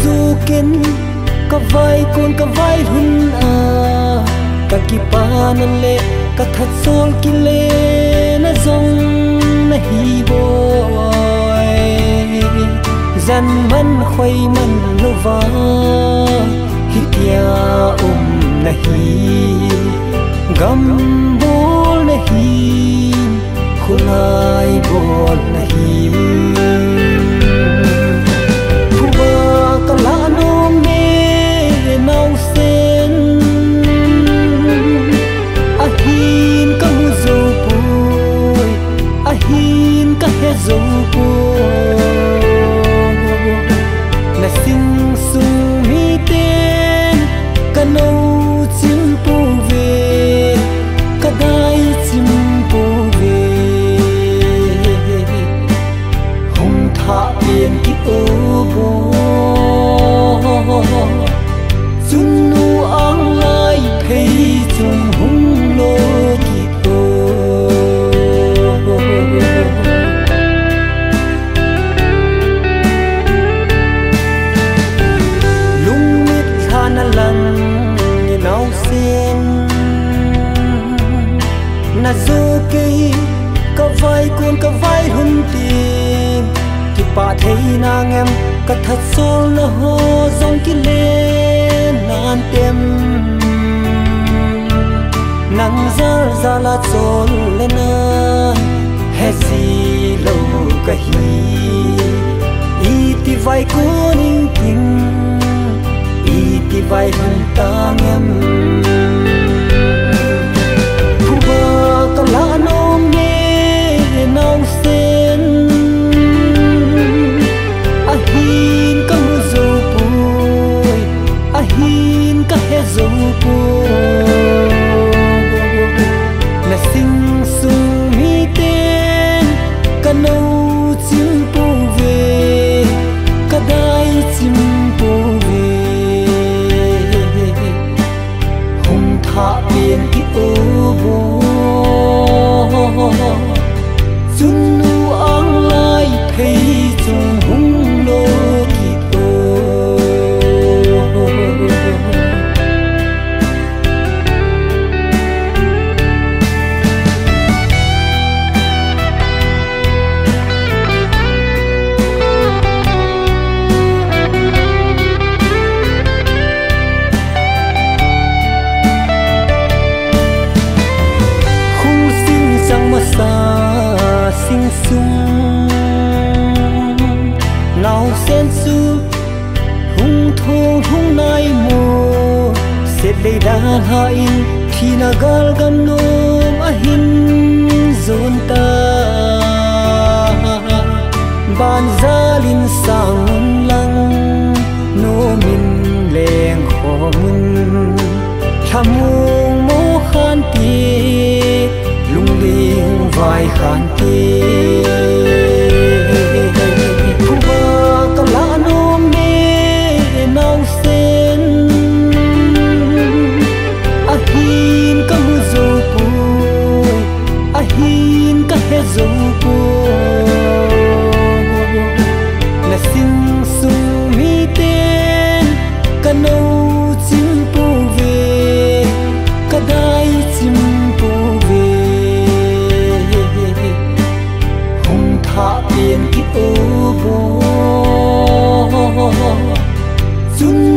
du ken ka vai kun ka vai hun a ka ki pa nan le ka that sol ki le na zong na hi boy zan man khoi man lova hi tia na hi gam bol na hi khulai bol na hi dấu cô là sinh sung mi tên cả nâu chim pu về cả đai chim pu về hồng thả biển kí ô bồ chun nu ang lai thấy chung hung lô kí ô na zo ke ka vai kun ka vai hun tin ki pa thei na ngem ka that sol na ho zong ki le nan tem nang zar za la chol le na he si lo ka hi i ti vai kun in ting i ti vai hun ta ngem la no me nau sen a hin ka mu zo pui a hin ka he zo pu na sing sung mi ten ka no chim pu ve ka dai chim pu ve hung tha bien ki o bo chun nu ang lai thấy chung hung lô ki ô sinh sung nào sen su hung thong hung nai mo set le da ha in khi na gal gam nom a hin zon ta ban zalin sang lang no min leng kho mun thamung mo khan ti lung ling vai khan ti phu ba ka la no me nau sen a hin ka mu zo pu a hin ka he zo pu na sing sung mi ten ka no chim pu ve ka dai chim pu ve hạ biển ki ô bồ chun